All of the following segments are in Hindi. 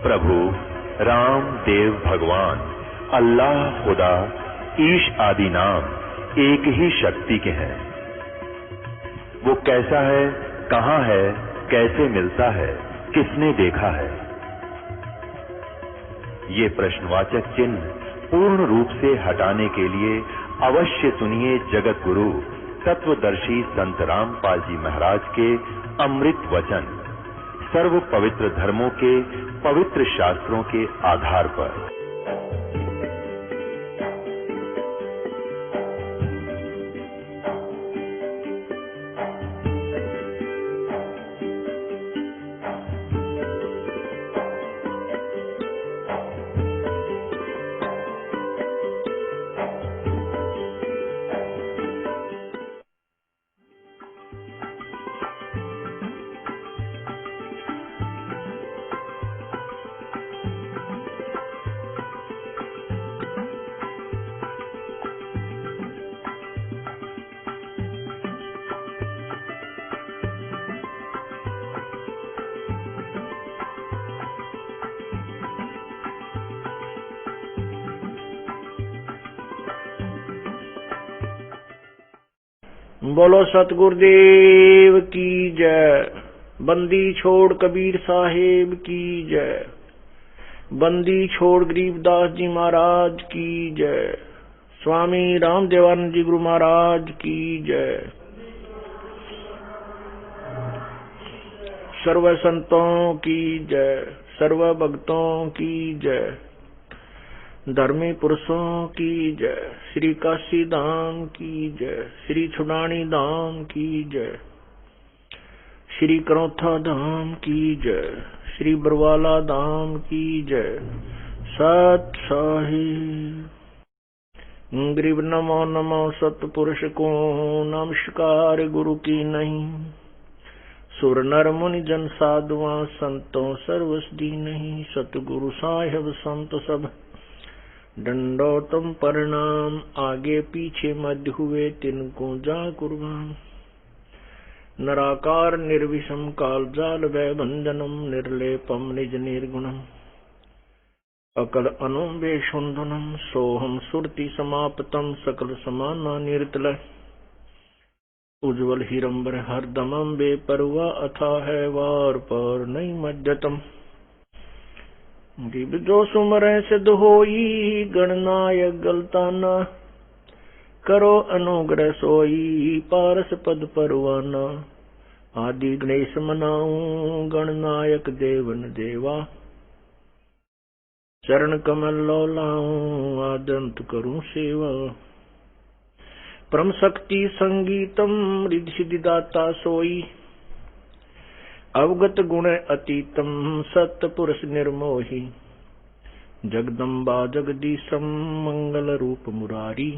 प्रभु राम देव भगवान अल्लाह खुदा ईश आदि नाम एक ही शक्ति के हैं। वो कैसा है, कहां है, कैसे मिलता है, किसने देखा है? ये प्रश्नवाचक चिन्ह पूर्ण रूप से हटाने के लिए अवश्य सुनिए जगत गुरु तत्वदर्शी संत रामपाल जी महाराज के अमृत वचन, सर्व पवित्र धर्मों के पवित्र शास्त्रों के आधार पर। बोलो सतगुरुदेव की जय। बंदी छोड़ कबीर साहेब की जय। बंदी छोड़ गरीबदास जी महाराज की जय। स्वामी रामदेवानंद जी गुरु महाराज की जय। सर्व संतों की जय, सर्व भक्तों की जय, धर्मी पुरुषों की जय। श्री काशी धाम की जय, श्री छुड़ानी धाम की जय, श्री करौथा धाम की जय, श्री बरवाला धाम की जय। सत साहिब गरीब नमो नमो सतपुरुष को नमस्कार गुरु की नहीं। सुर नर मुनि जन साधुआ संतों सर्वसदी नहीं। सतगुरु साहिब संत सब दंडोतम प्रणाम। आगे पीछे मध्य हुए तिनको जा कुर्बान। नराकार निर्विषम काल जाल वै भंजनम निर्लेपम निज निर्गुणम अकल अनुबे शुंधनम सोहम सुरति समाप्तम सकल समाना निर्तल उज्ज्वल हिरंबर हरदमम बेपरवा अथा है वार पर नहीं मज्जतम। दिव जो सुमरै सिद्ध होई गणनायक गलताना करो अनुग्रह सोई पारस पद परवाना। आदि गणेश मनाऊं गणनायक देवन देवा चरण कमल लौलाऊं आदंत करूं सेवा। परम शक्ति संगीतम रिद्धि सिद्धि दाता सोई अवगत गुण अतीतम सत्य पुरुष निर्मोही। जगदम्बा जगदीशम मंगल रूप मुरारी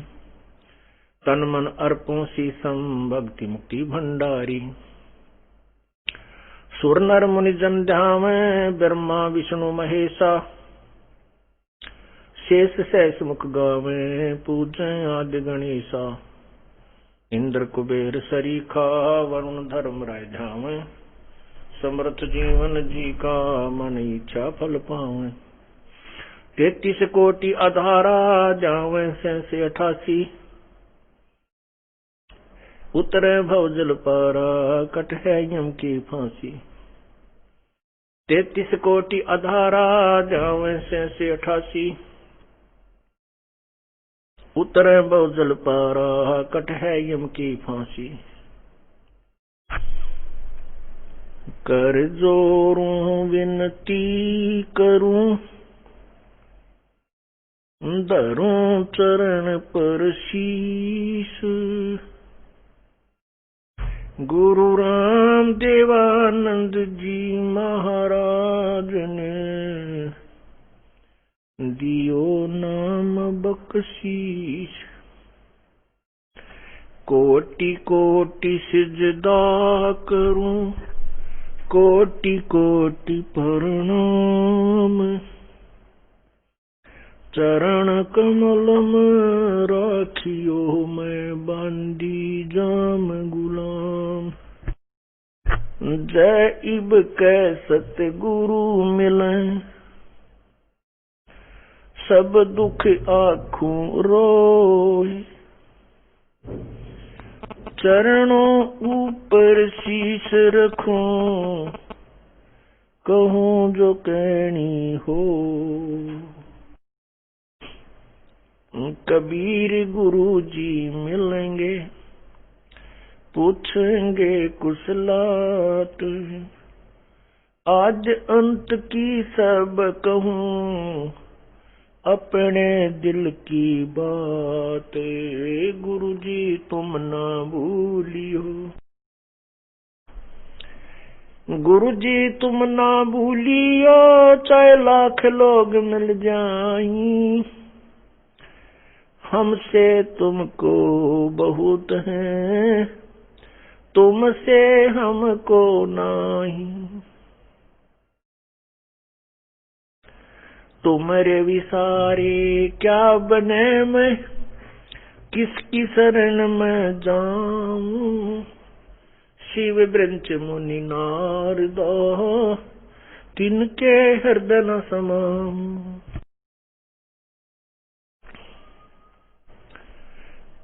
तन मन अर्पों शीसम भक्ति मुक्ति भंडारी। सुर नर मुनि जन ध्यावे ब्रह्मा विष्णु महेशा शेष सहस मुख गावे पूजै आदि गणेशा। इंद्र कुबेर सरीखा वरुण धर्म राय ध्यावे समर्थ जीवन जी का मन इच्छा फल पावे। 33 कोटि आधारा जावे से 88 उतरे भवजल पारा कट है यम की फांसी। 33 कोटि आधारा जावे से 88 उतरे भवजल पारा कट है यम की फांसी। कर जोरूं विनती करूं धरूं चरण पर शीश। गुरु राम देवानंद जी महाराज ने दियो नाम बख्शीश। कोटि कोटि सिजदा करूं कोटि कोटि प्रणाम। चरण कमल में राखियो मैं बांधी जाम गुलाम। जय इब कै सतगुरु मिलें सब दुख आँखों रोए। चरणों ऊपर शीश रखूं, कहूँ जो कहनी हो। कबीर गुरु जी मिलेंगे, पूछेंगे कुशलात। आज अंत की सब कहूँ, अपने दिल की बात। गुरु जी तुम ना भूलियो, गुरु जी तुम ना भूलियो, चाहे लाख लोग मिल जाएं, हमसे तुमको बहुत है, तुमसे हमको नहीं। तुम्हारे विसारे क्या बने, मैं किसकी शरण में जाऊं। शिव ब्रंच मुनि नारदा, तिनके हृदय न समाऊं।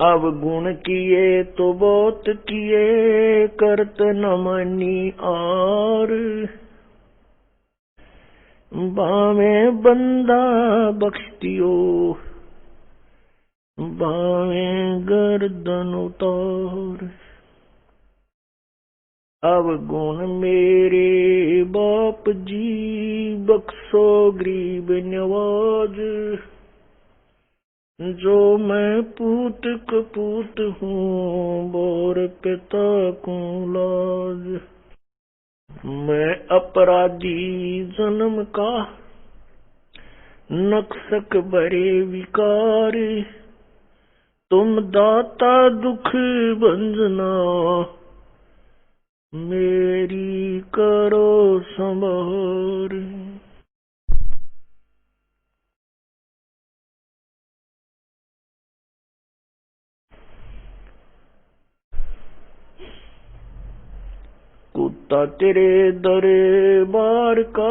अब गुण किए तो बहुत किए, करत न मनी और। बावे बंदा बख्शियो, बावे गर्दन उतार। अब गुण मेरे बाप जी, बख्शो गरीब नवाज। जो मैं पूत कपूत हूँ, बोर पिता को लाज। मैं अपराधी जन्म का, नक्सक बरे विकार। तुम दाता दुख भंजना, मेरी करो संभार। कुत्ता तेरे दरबार का,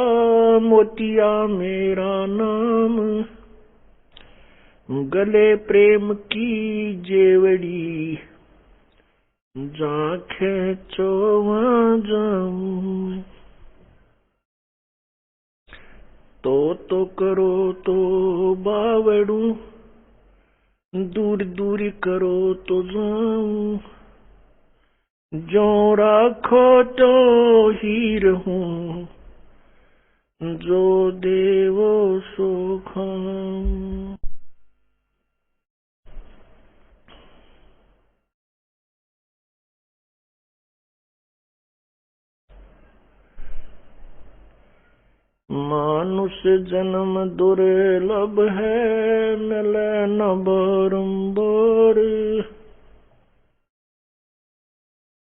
मोतिया मेरा नाम। गले प्रेम की जेवड़ी, जहाँ खेचो वहाँ जाऊं। तो करो तो बावड़ू, दूर दूर करो तो जाऊं। जो राखो तो ही रहूं, जो देवो सो खाऊं। मानुष जन्म दुर्लभ है, मिले न बारंबार।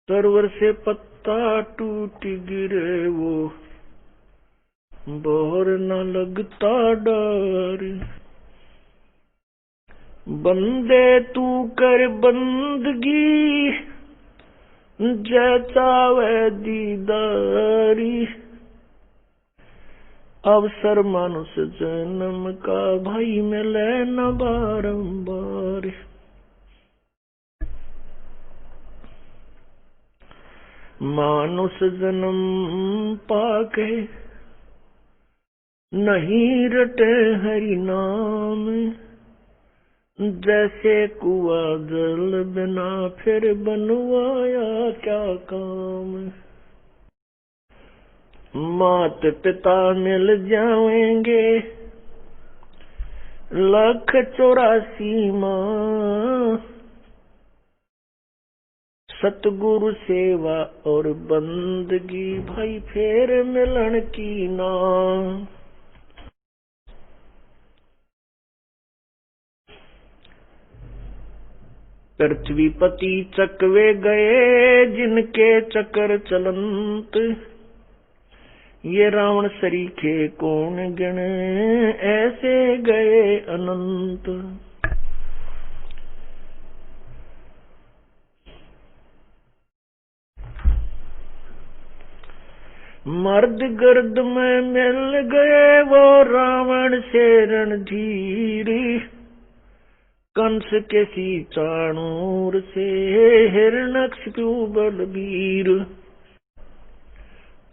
सरवर से पत्ता टूट गिरे वो, बोर न लगता डर। बंदे तू कर बंदगी, जैसा वह दीदारी। अवसर मानुष जन्म का, भाई मिले न बारंबार। मानुष जन्म पाके, नहीं रटे हरि नाम। जैसे कुआ जल बिना, फिर बनवाया क्या काम। मात पिता मिल जाएंगे, 1,84 माँ। सतगुरु सेवा और बंदगी, भाई फेर मिलन की ना। पृथ्वीपति चकवे गए, जिनके चक्र चलंत। ये रावण सरीखे कौन गिने, ऐसे गए अनंत। मर्द गर्द में मिल गए वो रावण से रणधीर, कंस के सी चाणूर से हिरण्यकशिपु बलबीर।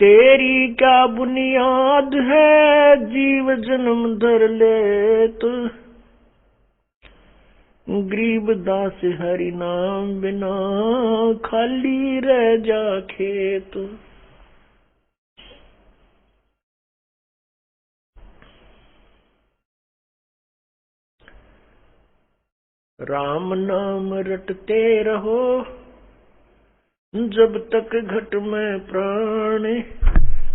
तेरी क्या बुनियाद है जीव जन्म धर लेत, गरीब दास हरि नाम बिना खाली रह जा खेत। राम नाम रटते रहो जब तक घट में प्राण,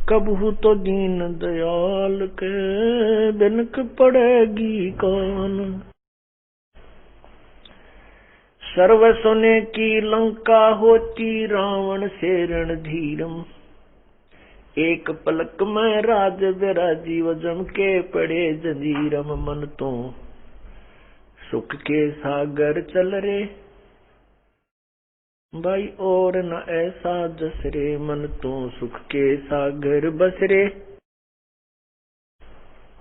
कबहू तो दीन दयाल के बिनक पड़ेगी कौन। सर्व सोने की लंका होती रावण से रणधीरम, एक पलक में राज विराजी जम के पड़े जंजीरम। मन तो सुख के सागर चल रे भाई और न ऐसा जस रे, मन तो सुख के सागर बस रे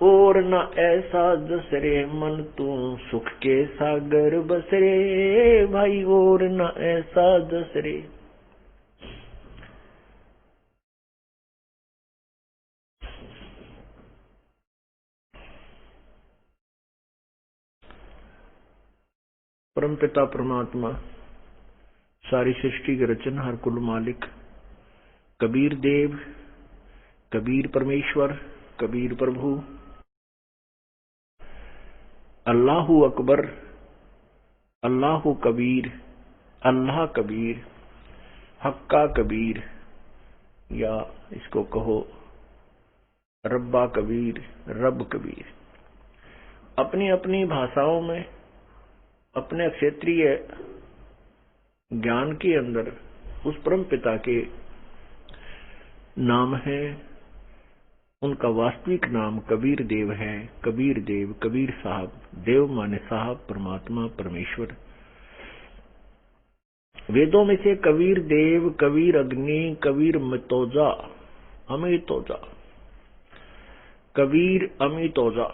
और न ऐसा जस रे, मन तो सुख के सागर बस रे भाई और न ऐसा जस रे। परमपिता परमात्मा सारी सृष्टि के रचनहार कुल मालिक कबीर देव, कबीर परमेश्वर, कबीर प्रभु, अल्लाहु अकबर, अल्लाहु कबीर, अल्लाह कबीर, हक्का कबीर, या इसको कहो रब्बा कबीर, रब कबीर, अपनी अपनी भाषाओं में अपने क्षेत्रीय ज्ञान के अंदर उस परम पिता के नाम है। उनका वास्तविक नाम कबीर देव है। कबीर देव, कबीर साहब, देव माने साहब, परमात्मा, परमेश्वर। वेदों में से कबीर देव, कबीर अग्नि, कबीर मितोजा, अमितोजा, कबीर अमितोजा।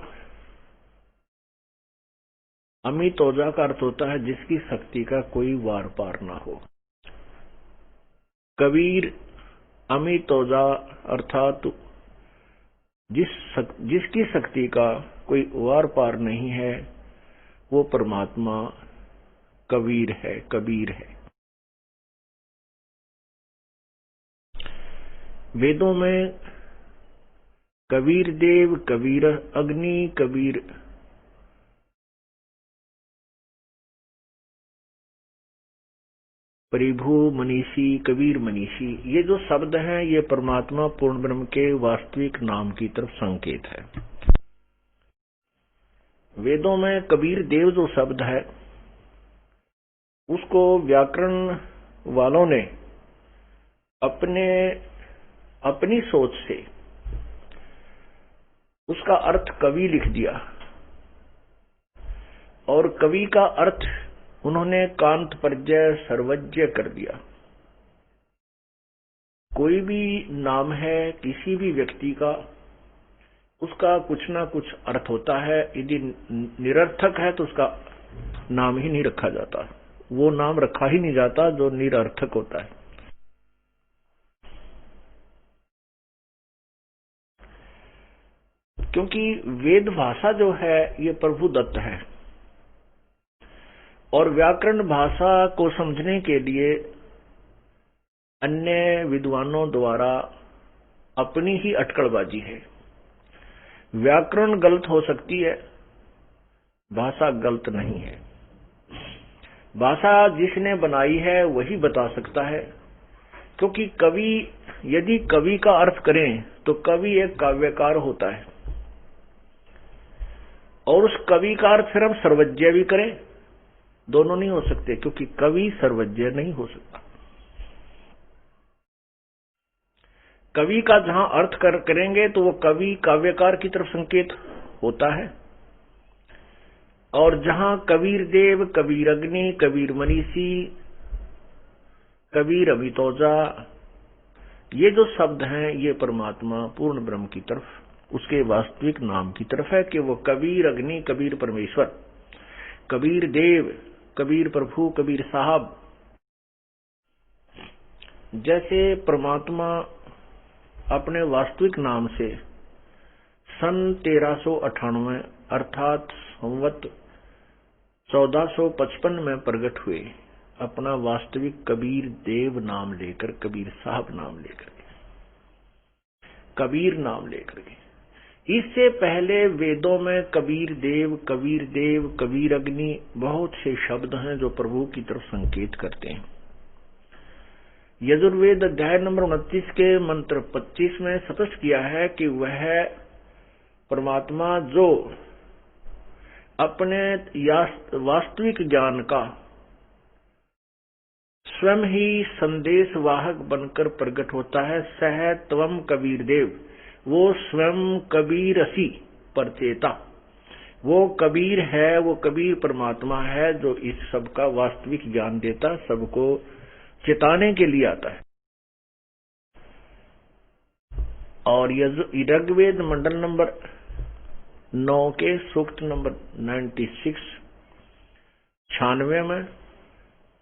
अमितोजा का अर्थ होता है जिसकी शक्ति का कोई वार पार ना हो। कबीर अमितोजा अर्थात जिसकी शक्ति का कोई वार पार नहीं है वो परमात्मा कबीर है, कबीर है। वेदों में कबीर देव, कबीर अग्नि, कबीर परिभू, मनीषी, कबीर मनीषी, ये जो शब्द हैं ये परमात्मा पूर्ण ब्रह्म के वास्तविक नाम की तरफ संकेत है। वेदों में कबीर देव जो शब्द है उसको व्याकरण वालों ने अपनी सोच से उसका अर्थ कवि लिख दिया और कवि का अर्थ उन्होंने कांत परजय सर्वज्ञ कर दिया। कोई भी नाम है किसी भी व्यक्ति का, उसका कुछ ना कुछ अर्थ होता है। यदि निरर्थक है तो उसका नाम ही नहीं रखा जाता, वो नाम रखा ही नहीं जाता जो निरर्थक होता है। क्योंकि वेद भाषा जो है ये प्रभु दत्त है और व्याकरण भाषा को समझने के लिए अन्य विद्वानों द्वारा अपनी ही अटकलबाजी है। व्याकरण गलत हो सकती है, भाषा गलत नहीं है। भाषा जिसने बनाई है वही बता सकता है, क्योंकि कवि यदि कवि का अर्थ करें तो कवि एक काव्यकार होता है और उस कवि का अर्थ फिर हम सर्वज्ञ भी करें, दोनों नहीं हो सकते, क्योंकि कवि सर्वज्ञ नहीं हो सकता। कवि का जहां अर्थ करेंगे तो वो कवि काव्यकार की तरफ संकेत होता है, और जहां कबीर देव, कबीर अग्नि, कबीर मनीषी, कबीर अमितोजा, ये जो शब्द हैं ये परमात्मा पूर्ण ब्रह्म की तरफ, उसके वास्तविक नाम की तरफ है कि वो कबीर अग्नि, कबीर परमेश्वर, कबीर देव, कबीर प्रभु, कबीर साहब। जैसे परमात्मा अपने वास्तविक नाम से सन 1398 अर्थात संवत 1455 में प्रकट हुए, अपना वास्तविक कबीर देव नाम लेकर, कबीर साहब नाम लेकर के, कबीर नाम लेकर के। इससे पहले वेदों में कबीर देव, कबीर देव, कबीर अग्नि बहुत से शब्द हैं जो प्रभु की तरफ संकेत करते हैं। यजुर्वेद अध्याय नंबर 29 के मंत्र 25 में स्पष्ट किया है कि वह परमात्मा जो अपने वास्तविक ज्ञान का स्वयं ही संदेश वाहक बनकर प्रकट होता है, सह त्वम कबीर देव, वो स्वयं कबीर असी परचेता, वो कबीर है, वो कबीर परमात्मा है जो इस सब का वास्तविक ज्ञान देता, सबको चेताने के लिए आता है। और ऋग्वेद मंडल नंबर 9 के सूक्त नंबर 96 में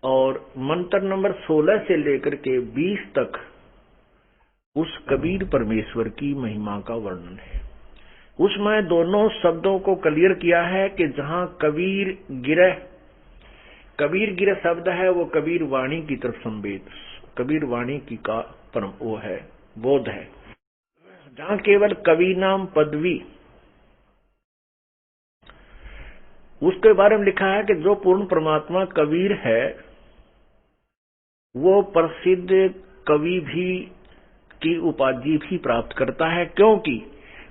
और मंत्र नंबर 16 से लेकर के 20 तक उस कबीर परमेश्वर की महिमा का वर्णन है। उसमें दोनों शब्दों को क्लियर किया है कि जहां कबीर गिरह शब्द है वो कबीर वाणी की तरफ संवेद, कबीर वाणी की का परम वो है, बोध है। जहां केवल कवि नाम पदवी, उसके बारे में लिखा है कि जो पूर्ण परमात्मा कबीर है वो प्रसिद्ध कवि भी की उपाधि भी प्राप्त करता है, क्योंकि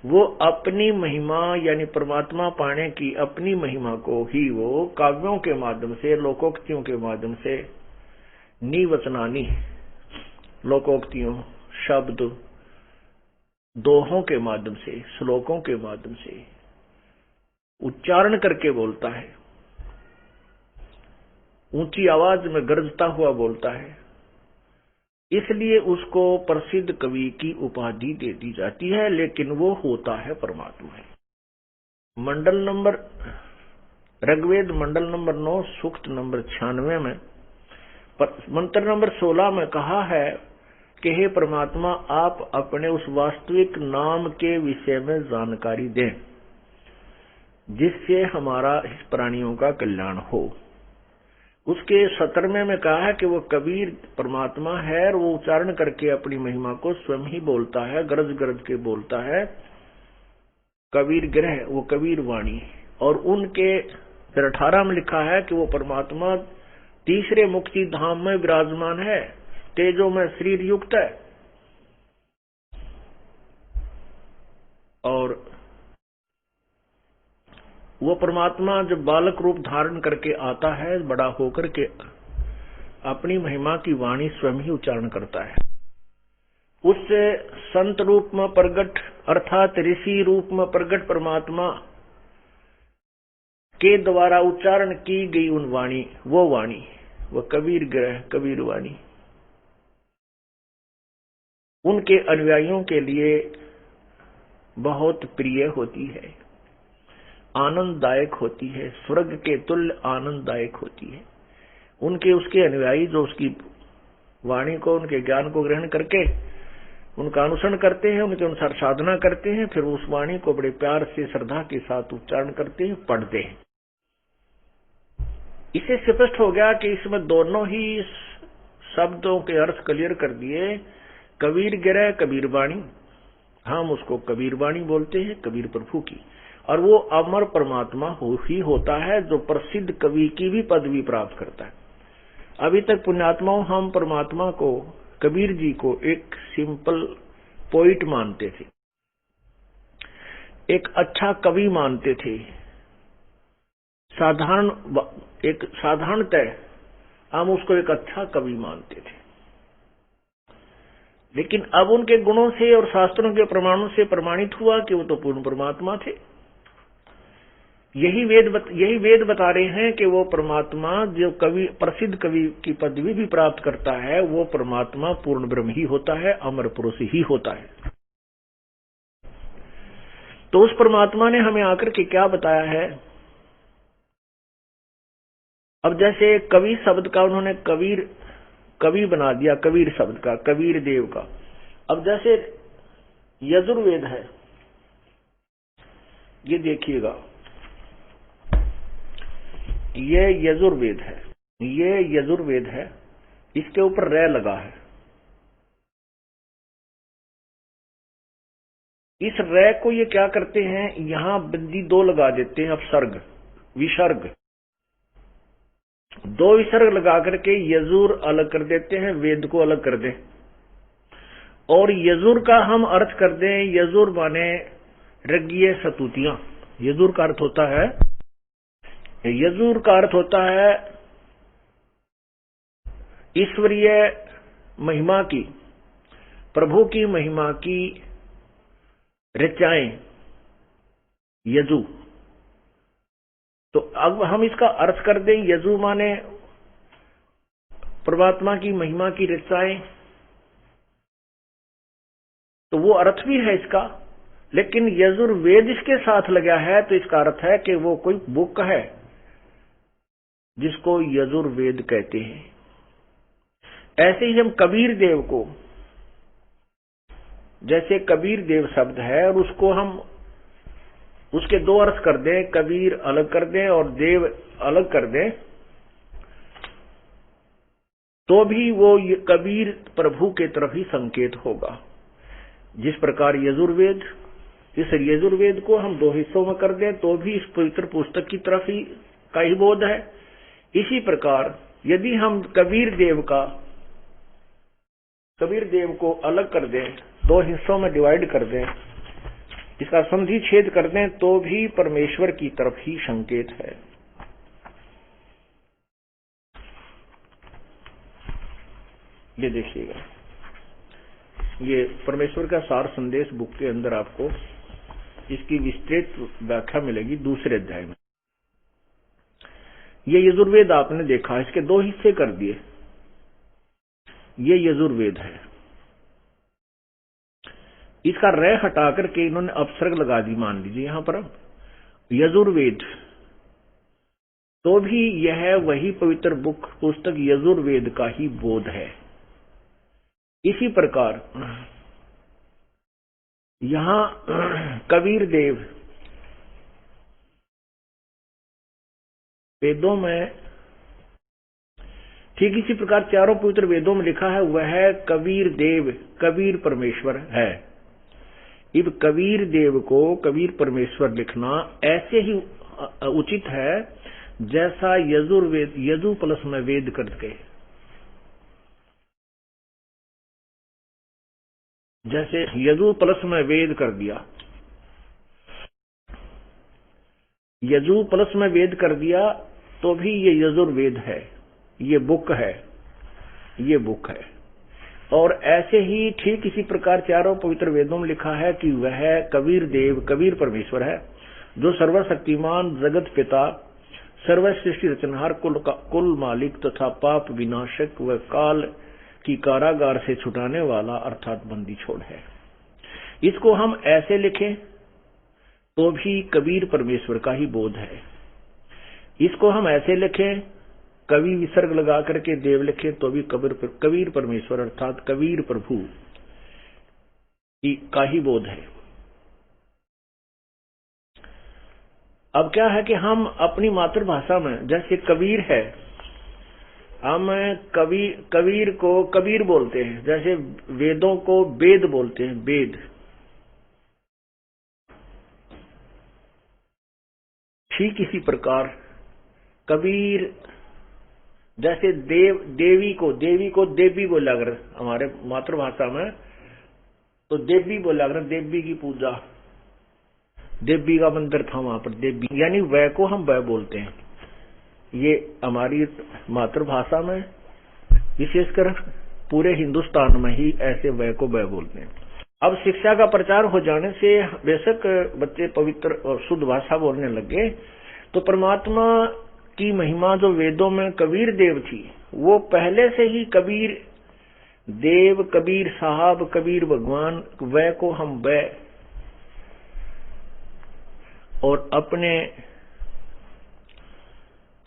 वो अपनी महिमा यानी परमात्मा पाने की अपनी महिमा को ही वो काव्यों के माध्यम से, लोकोक्तियों के माध्यम से, निवचनानी लोकोक्तियों, शब्द, दोहों के माध्यम से, श्लोकों के माध्यम से उच्चारण करके बोलता है, ऊंची आवाज में गरजता हुआ बोलता है। इसलिए उसको प्रसिद्ध कवि की उपाधि दे दी जाती है, लेकिन वो होता है परमात्मा है। मंडल नंबर ऋग्वेद मंडल नंबर 9 सूक्त नंबर 96 में मंत्र नंबर 16 में कहा है कि हे परमात्मा, आप अपने उस वास्तविक नाम के विषय में जानकारी दें जिससे हमारा इस प्राणियों का कल्याण हो। उसके 17वें में कहा है कि वो कबीर परमात्मा है और वो उच्चारण करके अपनी महिमा को स्वयं ही बोलता है, गरज गरज के बोलता है। कबीर ग्रह वो कबीर वाणी, और उनके 18 में लिखा है कि वो परमात्मा तीसरे मुक्ति धाम में विराजमान है, तेजो में शरीर युक्त है। और वो परमात्मा जब बालक रूप धारण करके आता है, बड़ा होकर के अपनी महिमा की वाणी स्वयं ही उच्चारण करता है। उससे संत रूप में प्रगट अर्थात ऋषि रूप में प्रगट परमात्मा के द्वारा उच्चारण की गई उन वाणी, वो कबीर ग्रह, कबीर वाणी उनके अनुयायियों के लिए बहुत प्रिय होती है, आनंददायक होती है, स्वर्ग के तुल्य आनंददायक होती है। उनके उसके अनुयायी जो उसकी वाणी को, उनके ज्ञान को ग्रहण करके उनका अनुसरण करते हैं, उनके अनुसार साधना करते हैं, फिर उस वाणी को बड़े प्यार से श्रद्धा के साथ उच्चारण करते हैं, पढ़ते हैं। इससे स्पष्ट हो गया कि इसमें दोनों ही शब्दों के अर्थ क्लियर कर दिए। कबीर गिरह कबीर वाणी, हम उसको कबीर वाणी बोलते हैं, कबीर प्रभु की, और वो अमर परमात्मा ही होता है जो प्रसिद्ध कवि की भी पदवी प्राप्त करता है। अभी तक पुण्यात्माओं हम परमात्मा को, कबीर जी को एक सिंपल पोइट मानते थे, एक अच्छा कवि मानते थे, एक साधारणतः हम उसको एक अच्छा कवि मानते थे। लेकिन अब उनके गुणों से और शास्त्रों के प्रमाणों से प्रमाणित हुआ कि वो तो पूर्ण परमात्मा थे। यही वेद बता रहे हैं कि वो परमात्मा जो प्रसिद्ध कवि की पदवी भी प्राप्त करता है, वो परमात्मा पूर्ण ब्रह्म ही होता है, अमर पुरुष ही होता है। तो उस परमात्मा ने हमें आकर के क्या बताया है? अब जैसे कवि शब्द का उन्होंने कवि बना दिया, कबीर शब्द का, कबीर देव का। अब जैसे यजुर्वेद है, ये देखिएगा, ये यजुर्वेद है, ये यजुर्वेद है, इसके ऊपर रै लगा है। इस रै को ये क्या करते हैं, यहां बिंदी 2 लगा देते हैं, अपसर्ग विसर्ग, 2 विसर्ग लगा करके यजुर अलग कर देते हैं, वेद को अलग कर दें। और यजुर का हम अर्थ कर दें, यजुर माने ऋग्गीय स्तुतियां। यजुर का अर्थ होता है, यजुर का अर्थ होता है ईश्वरीय महिमा की, प्रभु की महिमा की ऋचाएं, यजु। तो अब हम इसका अर्थ कर दें, यजु माने परमात्मा की महिमा की ऋचाएं, तो वो अर्थ भी है इसका। लेकिन यजुर्वेद इसके साथ लगा है, तो इसका अर्थ है कि वो कोई बुक है जिसको यजुर्वेद कहते हैं। ऐसे ही हम कबीर देव को, जैसे कबीर देव शब्द है और उसको हम उसके 2 अर्थ कर दें, कबीर अलग कर दें और देव अलग कर दें, तो भी वो कबीर प्रभु के तरफ ही संकेत होगा। जिस प्रकार यजुर्वेद, इस यजुर्वेद को हम 2 हिस्सों में कर दें तो भी इस पवित्र पुस्तक की तरफ ही का ही बोध है। इसी प्रकार यदि हम कबीर देव को अलग कर दें, 2 हिस्सों में डिवाइड कर दें, इसका संधि छेद कर दें, तो भी परमेश्वर की तरफ ही संकेत है। ये देखिएगा, ये परमेश्वर का सार संदेश बुक के अंदर आपको इसकी विस्तृत व्याख्या मिलेगी 2 अध्याय में। ये यजुर्वेद आपने देखा, इसके 2 हिस्से कर दिए, ये यजुर्वेद है। इसका रै हटा करके इन्होंने अपसर्ग लगा दी, मान लीजिए यहां पर यजुर्वेद, तो भी यह वही पवित्र पुस्तक यजुर्वेद का ही बोध है। इसी प्रकार यहां कबीर देव वेदों में, ठीक इसी प्रकार चारों पवित्र वेदों में लिखा है, वह है कबीर देव, कबीर परमेश्वर है। इब कबीर देव को कबीर परमेश्वर लिखना ऐसे ही उचित है जैसा यजुर्वेद यजु प्लस में वेद करके, जैसे यजु प्लस में वेद कर दिया, यजु प्लस में वेद कर दिया, तो भी ये यजुर्वेद है, ये बुक है, ये बुक है। और ऐसे ही ठीक इसी प्रकार चारों पवित्र वेदों में लिखा है कि वह कबीर देव, कबीर परमेश्वर है, जो सर्वशक्तिमान, जगत पिता, सर्वश्रेष्ठी रचनहार, कुल मालिक तथा पाप विनाशक व काल की कारागार से छुटाने वाला अर्थात बंदी छोड़ है। इसको हम ऐसे लिखें तो भी कबीर परमेश्वर का ही बोध है। इसको हम ऐसे लिखें, कवि विसर्ग लगा करके देव लिखे, तो भी कबीर परमेश्वर अर्थात कबीर प्रभु का ही बोध है। अब क्या है कि हम अपनी मातृभाषा में, जैसे कबीर है, हम कबीर को कबीर बोलते हैं, जैसे वेदों को वेद बोलते हैं, वेद। ठीक इसी प्रकार कबीर, जैसे देवी को देवी बोला अगर हमारे मातृभाषा में, तो देवी बोला अगर, देवी की पूजा, देवी का मंदिर था वहां पर, देवी यानी वह को हम वह बोलते हैं। ये हमारी मातृभाषा में, विशेषकर पूरे हिंदुस्तान में ही ऐसे वह को वह बोलते हैं। अब शिक्षा का प्रचार हो जाने से बेशक बच्चे पवित्र और शुद्ध भाषा बोलने लगे, तो परमात्मा की महिमा जो वेदों में कबीर देव थी, वो पहले से ही कबीर देव, कबीर साहब, कबीर भगवान, वह को हम वह, और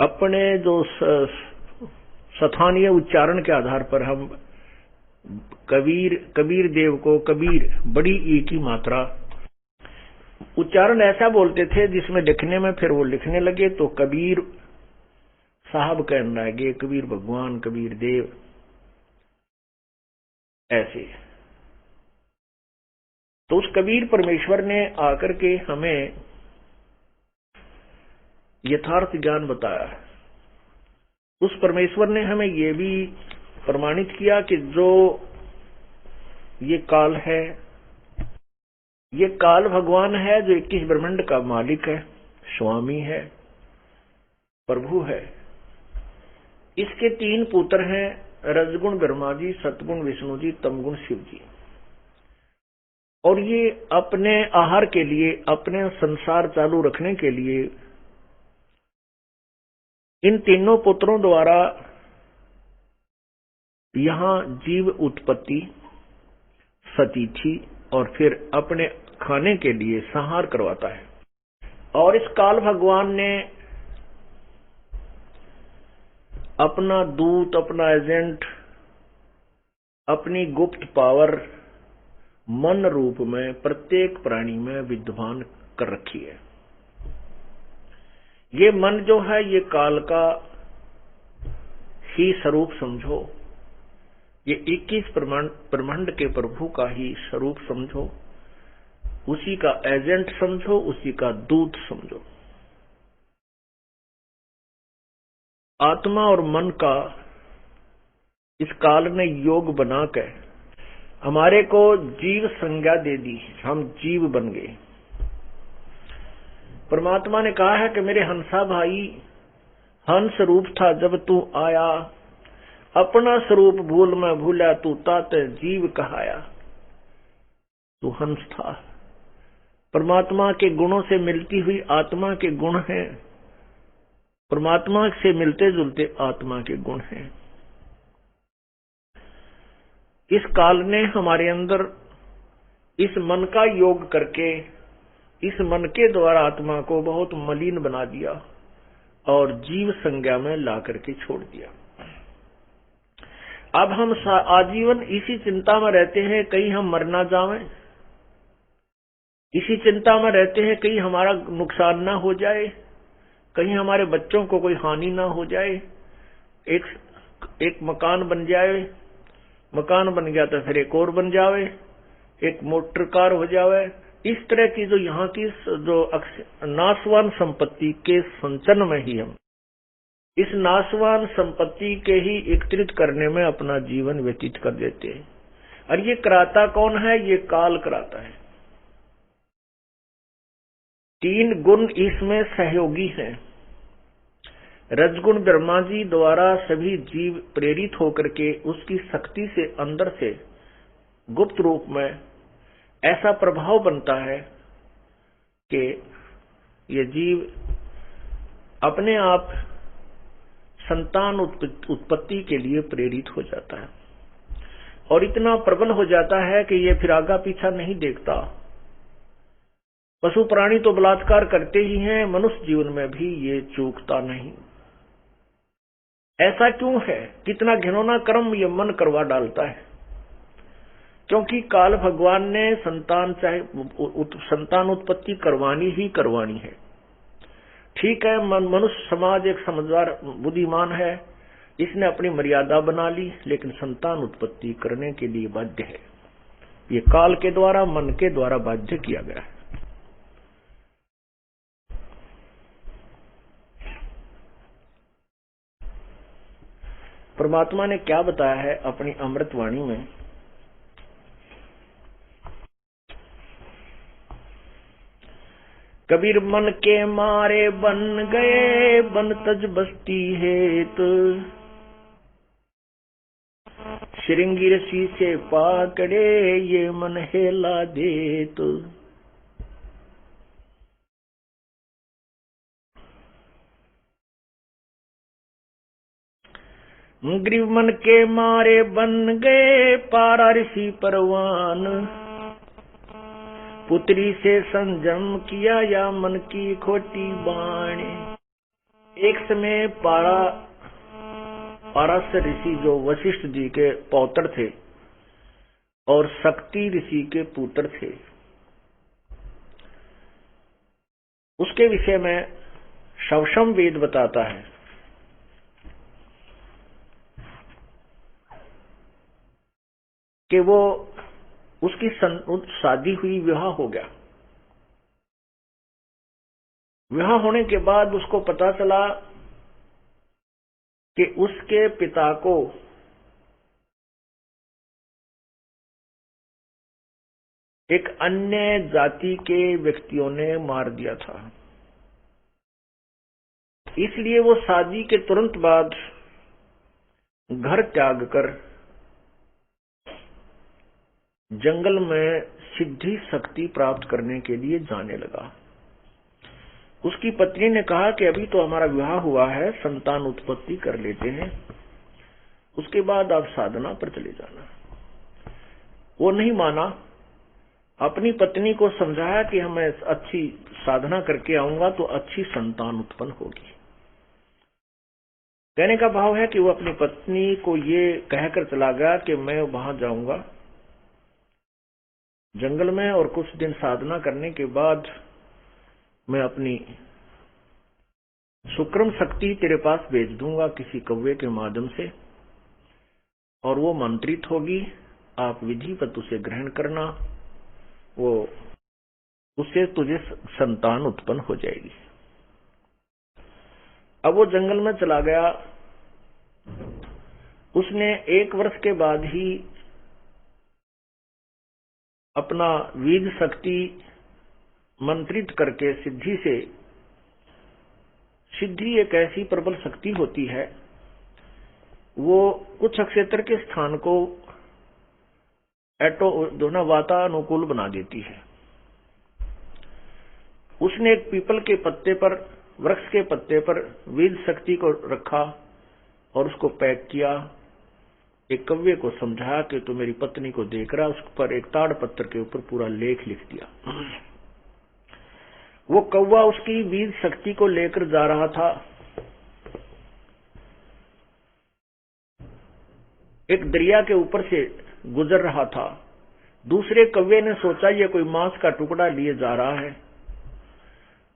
अपने जो स्थानीय उच्चारण के आधार पर हम कबीर देव को कबीर बड़ी ई की मात्रा उच्चारण ऐसा बोलते थे जिसमें लिखने में फिर वो लिखने लगे तो कबीर साहब कहने लगे, कबीर भगवान, कबीर देव, ऐसे। तो उस कबीर परमेश्वर ने आकर के हमें यथार्थ ज्ञान बताया। उस परमेश्वर ने हमें यह भी प्रमाणित किया कि जो ये काल है, ये काल भगवान है जो 21 ब्रह्मांड का मालिक है, स्वामी है, प्रभु है। इसके 3 पुत्र हैं, रजगुण ब्रह्मा जी, सतगुण विष्णु जी, तमगुण शिव जी। और ये अपने आहार के लिए, अपने संसार चालू रखने के लिए इन तीनों पुत्रों द्वारा यहां जीव उत्पत्ति, सतीथि और फिर अपने खाने के लिए संहार करवाता है। और इस काल भगवान ने अपना दूत, अपना एजेंट, अपनी गुप्त पावर मन रूप में प्रत्येक प्राणी में विद्यमान कर रखी है। ये मन जो है ये काल का ही स्वरूप समझो, ये 21 ब्रह्मांड के प्रभु का ही स्वरूप समझो, उसी का एजेंट समझो, उसी का दूत समझो। आत्मा और मन का इस काल ने योग बनाकर हमारे को जीव संज्ञा दे दी, हम जीव बन गए। परमात्मा ने कहा है कि मेरे हंसा भाई, हंस रूप था जब तू आया, अपना स्वरूप भूल मैं भूला, तू तात जीव कहाया। तू हंस था, परमात्मा के गुणों से मिलती हुई आत्मा के गुण हैं, परमात्मा से मिलते जुलते आत्मा के गुण हैं। इस काल ने हमारे अंदर इस मन का योग करके, इस मन के द्वारा आत्मा को बहुत मलिन बना दिया और जीव संज्ञा में ला करके छोड़ दिया। अब हम आजीवन इसी चिंता में रहते हैं कहीं हम मर ना जाएं, इसी चिंता में रहते हैं कहीं हमारा नुकसान ना हो जाए, कहीं हमारे बच्चों को कोई हानि ना हो जाए। एक मकान बन जाए, मकान बन गया तो फिर एक और बन जावे, एक मोटर कार हो जावे। इस तरह की जो यहाँ की जो नाशवान संपत्ति के संचन में ही हम इस नाशवान संपत्ति के ही एकत्रित करने में अपना जीवन व्यतीत कर देते हैं। और ये कराता कौन है? ये काल कराता है। 3 गुण इसमें सहयोगी हैं। रजगुण ब्रह्मा जी द्वारा सभी जीव प्रेरित होकर के उसकी शक्ति से अंदर से गुप्त रूप में ऐसा प्रभाव बनता है कि ये जीव अपने आप संतान उत्पत्ति के लिए प्रेरित हो जाता है और इतना प्रबल हो जाता है कि ये फिर आगा पीछा नहीं देखता। पशु प्राणी तो बलात्कार करते ही हैं, मनुष्य जीवन में भी ये चूकता नहीं। ऐसा क्यों है? कितना घिनौना कर्म ये मन करवा डालता है। क्योंकि काल भगवान ने संतान उत्पत्ति करवानी ही करवानी है। ठीक है, मनुष्य समाज एक समझदार बुद्धिमान है, इसने अपनी मर्यादा बना ली, लेकिन संतान उत्पत्ति करने के लिए बाध्य है। ये काल के द्वारा, मन के द्वारा बाध्य किया गया है। परमात्मा ने क्या बताया है अपनी अमृतवाणी में? कबीर मन के मारे बन गए, बन तज बस्ती हेत, श्रृंगी रसी से पाकड़े, ये मन हेला देत। ग्रीव मन के मारे बन गए पारा ऋषि परवान, पुत्री से संजम किया या मन की खोटी बाणी। एक समय पाराशर ऋषि जो वशिष्ठ जी के पौत्र थे और शक्ति ऋषि के पुत्र थे, उसके विषय में शवशम वेद बताता है कि वो उसकी शादी हुई, विवाह हो गया। विवाह होने के बाद उसको पता चला कि उसके पिता को एक अन्य जाति के व्यक्तियों ने मार दिया था। इसलिए वो शादी के तुरंत बाद घर त्याग कर जंगल में सिद्धि शक्ति प्राप्त करने के लिए जाने लगा। उसकी पत्नी ने कहा कि अभी तो हमारा विवाह हुआ है, संतान उत्पत्ति कर लेते हैं, उसके बाद आप साधना पर चले जाना। वो नहीं माना, अपनी पत्नी को समझाया कि मैं अच्छी साधना करके आऊंगा तो अच्छी संतान उत्पन्न होगी। कहने का भाव है कि वो अपनी पत्नी को ये कहकर चला गया कि मैं वहां जाऊंगा जंगल में और कुछ दिन साधना करने के बाद मैं अपनी सुक्रम शक्ति तेरे पास भेज दूंगा किसी कौवे के माध्यम से, और वो मंत्रित होगी, आप विधिवत उसे ग्रहण करना, वो उससे तुझे संतान उत्पन्न हो जाएगी। अब वो जंगल में चला गया। उसने 1 वर्ष के बाद ही अपना वीर शक्ति मंत्रित करके सिद्धि एक ऐसी प्रबल शक्ति होती है, वो कुछ क्षेत्र के स्थान को वातानुकूल बना देती है। उसने एक पीपल के पत्ते पर, वृक्ष के पत्ते पर वीर शक्ति को रखा और उसको पैक किया। एक कौवे को समझाया कि तू मेरी पत्नी को देख रहा, उस पर एक ताड़ पत्थर के ऊपर पूरा लेख लिख दिया। वो कौवा उसकी वीर शक्ति को लेकर जा रहा था। एक दरिया के ऊपर से गुजर रहा था। दूसरे कौवे ने सोचा ये कोई मांस का टुकड़ा लिए जा रहा है।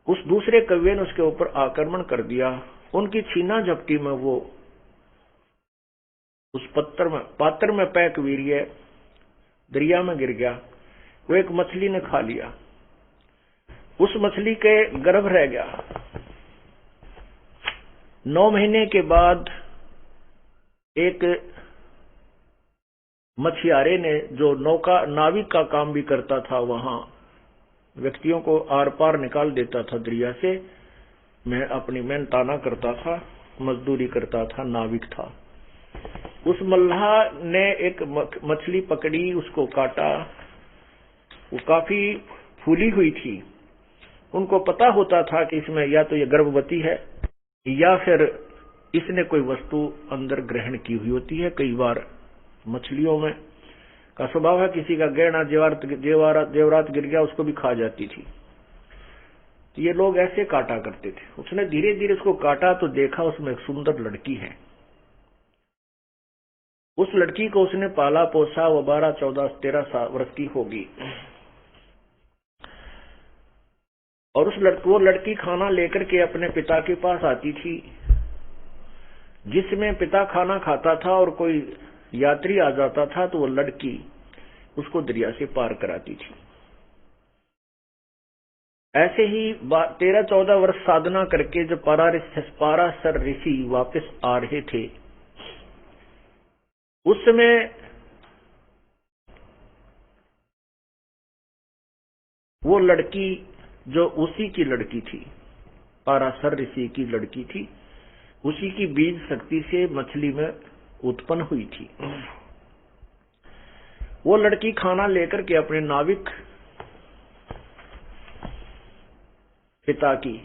उस दूसरे कौवे ने उसके ऊपर आक्रमण कर दिया। उनकी छीना झपटी में वो उस पात्र में पैक वीर्य दरिया में गिर गया। वो एक मछली ने खा लिया, उस मछली के गर्भ रह गया। 9 महीने के बाद एक मछियारे ने, जो नाविक का काम भी करता था, वहां व्यक्तियों को आर पार निकाल देता था दरिया से, मैं अपनी मेहनताना करता था, मजदूरी करता था, नाविक था। उस मल्लाह ने एक मछली पकड़ी, उसको काटा। वो काफी फूली हुई थी। उनको पता होता था कि इसमें या तो ये गर्भवती है या फिर इसने कोई वस्तु अंदर ग्रहण की हुई होती है। कई बार मछलियों में का स्वभाव है, किसी का गहना जेवरात गिर गया उसको भी खा जाती थी। तो ये लोग ऐसे काटा करते थे। उसने धीरे धीरे उसको काटा तो देखा उसमें एक सुंदर लड़की है। उस लड़की को उसने पाला पोसा, वो 12, 14, 13 वर्ष की होगी। और वो लड़की खाना लेकर के अपने पिता के पास आती थी। जिसमें पिता खाना खाता था और कोई यात्री आ जाता था तो वो लड़की उसको दरिया से पार कराती थी। ऐसे ही 13-14 वर्ष साधना करके जब पाराशर ऋषि वापस आ रहे थे, उस समय वो लड़की जो उसी की लड़की थी, पाराशर ऋषि की लड़की थी, उसी की बीज शक्ति से मछली में उत्पन्न हुई थी। वो लड़की खाना लेकर के अपने नाविक पिता की,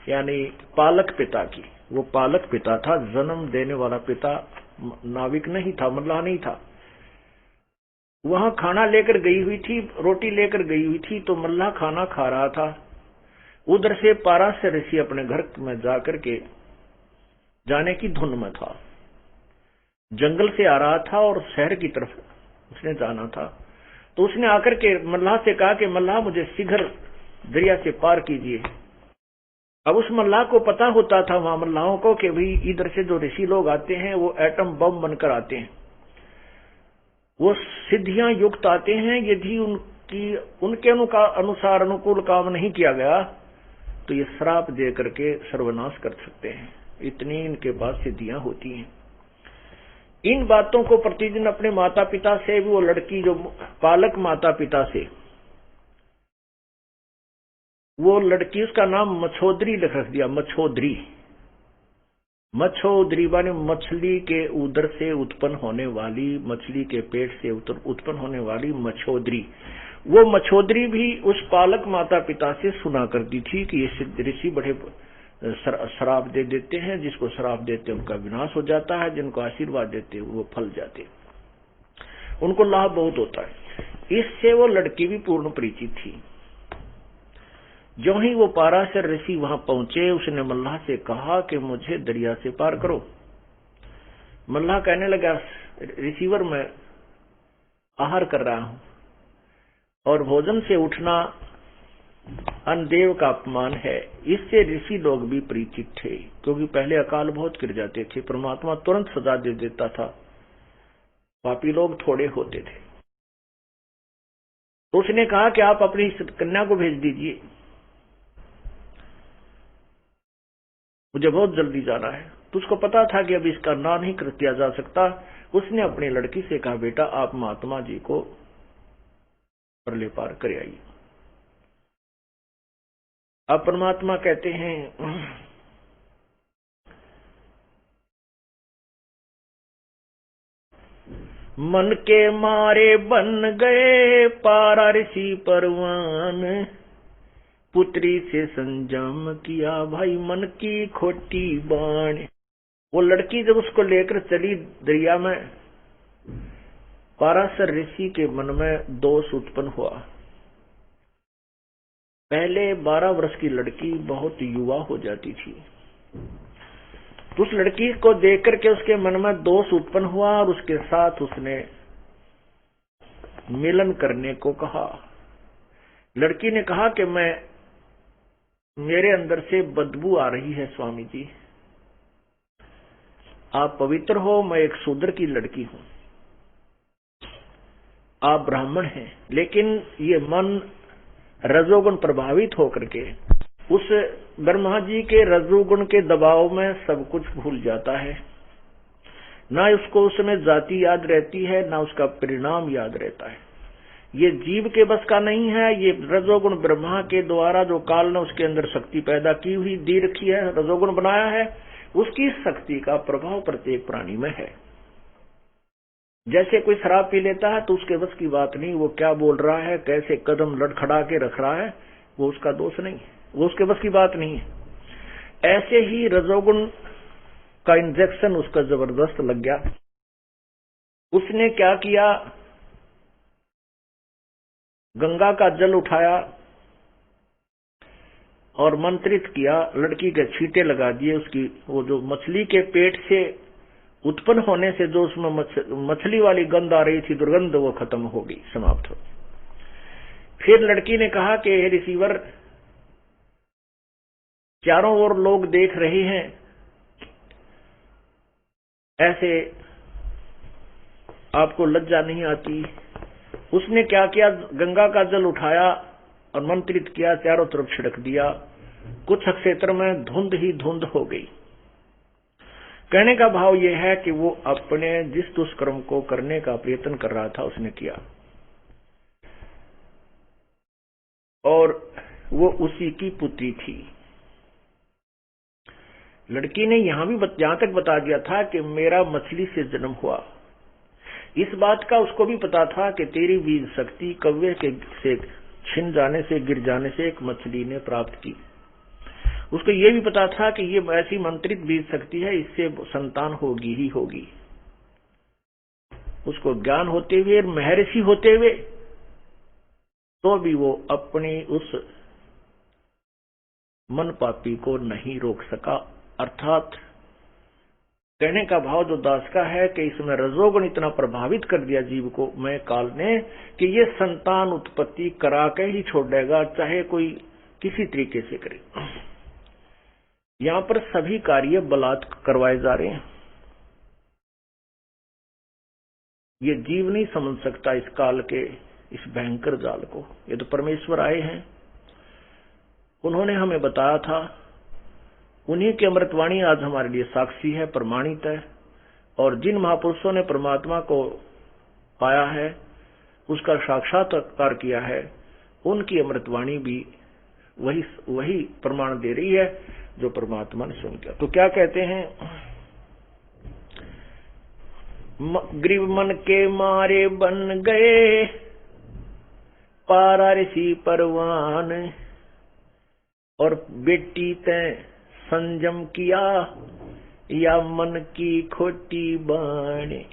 यानी पालक पिता की, वो पालक पिता था, जन्म देने वाला पिता नाविक नहीं था, मल्लाह नहीं था। वहां खाना लेकर गई हुई थी, रोटी लेकर गई हुई थी, तो मल्लाह खाना खा रहा था। उधर से पाराशर ऋषि अपने घर में जाकर के जाने की धुन में था, जंगल से आ रहा था और शहर की तरफ उसने जाना था। तो उसने आकर के मल्लाह से कहा कि मल्लाह मुझे शीघ्र दरिया से पार कीजिए। अब उस मल्लाह को पता होता था वहां मल्लाहों को कि भाई इधर से जो ऋषि लोग आते हैं वो एटम बम बनकर आते हैं, वो सिद्धियां युक्त आते हैं। यदि उनके अनुसार अनुकूल काम नहीं किया गया तो ये श्राप दे करके सर्वनाश कर सकते हैं, इतनी इनके पास सिद्धियां होती हैं। इन बातों को प्रतिदिन अपने माता पिता से भी, वो लड़की जो पालक माता पिता से, वो लड़की, उसका नाम मछोदरी रख दिया, मछोदरी। मछोदरी माने मछली के उदर से उत्पन्न होने वाली, मछली के पेट से उत्पन्न होने वाली मछोदरी। वो मछोदरी भी उस पालक माता पिता से सुना करती थी कि ये ऋषि बड़े श्राप दे देते हैं, जिसको श्राप देते उनका विनाश हो जाता है, जिनको आशीर्वाद देते वो फल जाते, उनको लाभ बहुत होता है। इससे वो लड़की भी पूर्ण परिचित थी। जो ही वो पाराशर ऋषि वहां पहुंचे, उसने मल्लाह से कहा कि मुझे दरिया से पार करो। मल्लाह कहने लगा, रिसीवर मैं आहार कर रहा हूं और भोजन से उठना अन्नदेव का अपमान है। इससे ऋषि लोग भी परिचित थे, क्योंकि पहले अकाल बहुत गिर जाते थे, परमात्मा तुरंत सजा दे देता था, पापी लोग थोड़े होते थे। तो उसने कहा कि आप अपनी कन्या को भेज दीजिए, मुझे बहुत जल्दी जाना है। तो उसको पता था कि अब इसका ना नहीं कर दिया जा सकता। उसने अपनी लड़की से कहा, बेटा आप महात्मा जी को परले पार कर आइए। अब परमात्मा कहते हैं, मन के मारे बन गए पारा ऋषि परवान, पुत्री से संजम किया भाई मन की खोटी बाण। वो लड़की जब उसको लेकर चली दरिया में, पाराशर ऋषि के मन में दोष उत्पन्न हुआ। पहले 12 वर्ष की लड़की बहुत युवा हो जाती थी, तो उस लड़की को देख करके उसके मन में दोष उत्पन्न हुआ और उसके साथ उसने मिलन करने को कहा। लड़की ने कहा कि मेरे अंदर से बदबू आ रही है स्वामी जी, आप पवित्र हो, मैं एक शूद्र की लड़की हूं, आप ब्राह्मण हैं। लेकिन ये मन रजोगुण प्रभावित होकर के उस ब्रह्मा जी के रजोगुण के दबाव में सब कुछ भूल जाता है, ना उसको उसमें जाति याद रहती है, ना उसका परिणाम याद रहता है। ये जीव के बस का नहीं है, ये रजोगुण ब्रह्मा के द्वारा जो काल ने उसके अंदर शक्ति पैदा की हुई दी रखी है, रजोगुण बनाया है, उसकी शक्ति का प्रभाव प्रत्येक प्राणी में है। जैसे कोई शराब पी लेता है तो उसके बस की बात नहीं, वो क्या बोल रहा है, कैसे कदम लड़खड़ा के रख रहा है, वो उसका दोष नहीं है, वो उसके बस की बात नहीं है। ऐसे ही रजोगुण का इंजेक्शन उसका जबरदस्त लग गया। उसने क्या किया, गंगा का जल उठाया और मंत्रित किया, लड़की के छींटे लगा दिए। उसकी वो जो मछली के पेट से उत्पन्न होने से जो उसमें मछली वाली गंध आ रही थी, दुर्गंध, वो खत्म हो गई, समाप्त हो गई। फिर लड़की ने कहा कि हे रिसीवर, चारों ओर लोग देख रहे हैं, ऐसे आपको लज्जा नहीं आती। उसने क्या किया, गंगा का जल उठाया और मंत्रित किया, चारों तरफ छिड़क दिया। कुछ क्षेत्र में धुंध ही धुंध हो गई। कहने का भाव यह है कि वो अपने जिस दुष्कर्म को करने का प्रयत्न कर रहा था उसने किया, और वो उसी की पुत्री थी। लड़की ने यहां तक बता दिया था कि मेरा मछली से जन्म हुआ। इस बात का उसको भी पता था कि तेरी बीज शक्ति कौवे के से छिन जाने से, गिर जाने से एक मछली ने प्राप्त की। उसको ये भी पता था कि ये ऐसी मंत्रित बीज शक्ति है, इससे संतान होगी ही होगी। उसको ज्ञान होते हुए, महर्षि होते हुए, तो भी वो अपनी उस मन पापी को नहीं रोक सका। अर्थात कहने का भाव जो दास का है कि इसमें रजोगुण इतना प्रभावित कर दिया जीव को मैं काल ने कि ये संतान उत्पत्ति करा के ही छोड़ेगा, चाहे कोई किसी तरीके से करे। यहां पर सभी कार्य बलात् करवाए जा रहे हैं। ये जीव नहीं समझ सकता इस काल के इस भयंकर जाल को। ये तो परमेश्वर आए हैं, उन्होंने हमें बताया था, उन्हीं की अमृतवाणी आज हमारे लिए साक्षी है, प्रमाणित है। और जिन महापुरुषों ने परमात्मा को पाया है, उसका साक्षात्कार किया है, उनकी अमृतवाणी भी वही प्रमाण दे रही है जो परमात्मा ने सुन किया। तो क्या कहते हैं, ग्रीव मन के मारे बन गए पारा ऋषि परवान, और बेटी तैं संयम किया या मन की खोटी बाणे।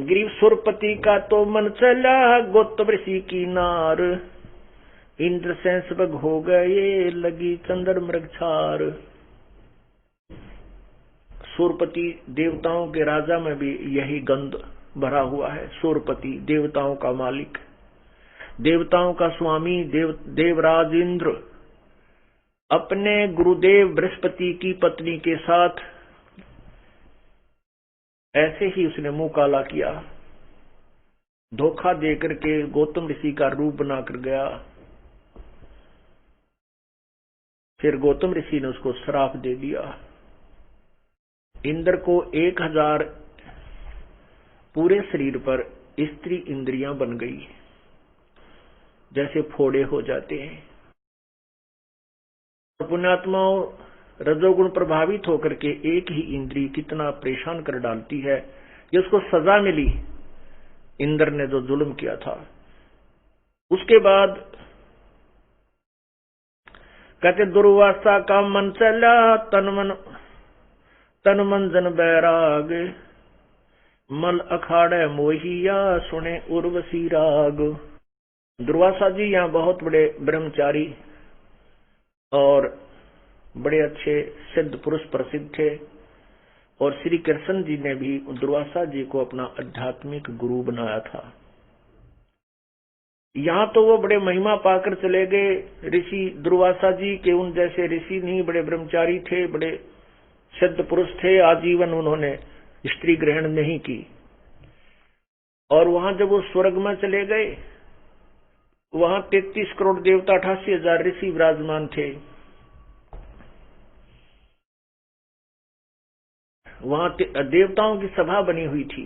ग्रीव सुरपति का तो मन चला गौतम ऋषि की नार, इंद्र सेंसबग हो गए लगी चंद्र मृगछार। सूरपति देवताओं के राजा में भी यही गंध भरा हुआ है। सूरपति देवताओं का मालिक, देवताओं का स्वामी, देवराज इंद्र अपने गुरुदेव बृहस्पति की पत्नी के साथ ऐसे ही उसने मुंह काला किया, धोखा देकर के गौतम ऋषि का रूप बनाकर गया। फिर गौतम ऋषि ने उसको श्राप दे दिया। इंद्र को 1000 पूरे शरीर पर स्त्री इंद्रियां बन गई, जैसे फोड़े हो जाते हैं। पुण्यात्माओं, रजोगुण प्रभावित होकर के एक ही इंद्री कितना परेशान कर डालती है। ये उसको सजा मिली, इंद्र ने जो जुल्म किया था। उसके बाद कहते दुर्वासा का मन चला तन मन जन बैराग, मल अखाड़े मोहिया सुने उर्वशी राग। दुर्वासा जी यहाँ बहुत बड़े ब्रह्मचारी और बड़े अच्छे सिद्ध पुरुष प्रसिद्ध थे, और श्री कृष्ण जी ने भी दुर्वासा जी को अपना आध्यात्मिक गुरु बनाया था। यहाँ तो वो बड़े महिमा पाकर चले गए ऋषि दुर्वासा जी के, उन जैसे ऋषि नहीं, बड़े ब्रह्मचारी थे, बड़े सिद्ध पुरुष थे, आजीवन उन्होंने स्त्री ग्रहण नहीं की। और वहां जब वो स्वर्ग में चले गए, वहां 33 करोड़ देवता 88,000 ऋषि विराजमान थे। वहां देवताओं की सभा बनी हुई थी,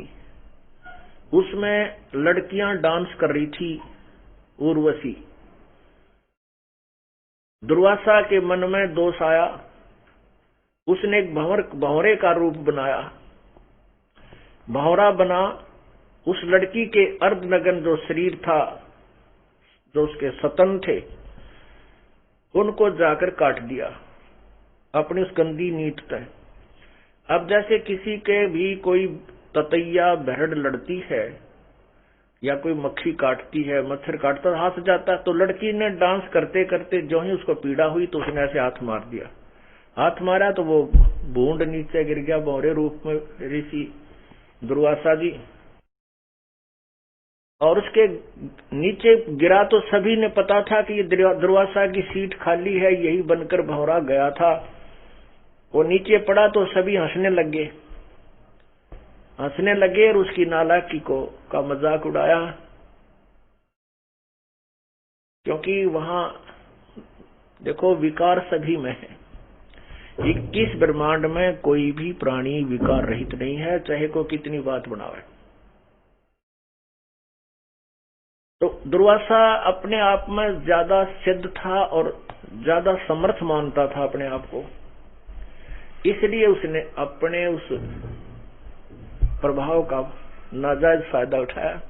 उसमें लड़कियां डांस कर रही थी, उर्वशी। दुर्वासा के मन में दोष आया, उसने एक भंवरे का रूप बनाया। भंवरा बना, उस लड़की के अर्धनग्न जो शरीर था, जो उसके सतन थे, उनको जाकर काट दिया अपनी उस गंदी नीत तय। अब जैसे किसी के भी कोई ततैया भेड़ लड़ती है या कोई मक्खी काटती है, मच्छर काटता है, हाथ जाता है, तो लड़की ने डांस करते करते जो ही उसको पीड़ा हुई तो उसने ऐसे हाथ मार दिया। हाथ मारा तो वो बूंद नीचे गिर गया भंवरे रूप में ऋषि दुर्वासा जी, और उसके नीचे गिरा तो सभी ने पता था कि ये दुर्वासा की सीट खाली है, यही बनकर भंवरा गया था। वो नीचे पड़ा तो सभी हंसने लगे और उसकी नालायकी का मजाक उड़ाया, क्योंकि वहां देखो विकार सभी में है। 21 ब्रह्मांड में कोई भी प्राणी विकार रहित नहीं है, चाहे को कितनी बात बनावे। तो दुर्वासा अपने आप में ज्यादा सिद्ध था और ज्यादा समर्थ मानता था अपने आप को, इसलिए उसने अपने उस प्रभाव का नाजायज फायदा उठाया।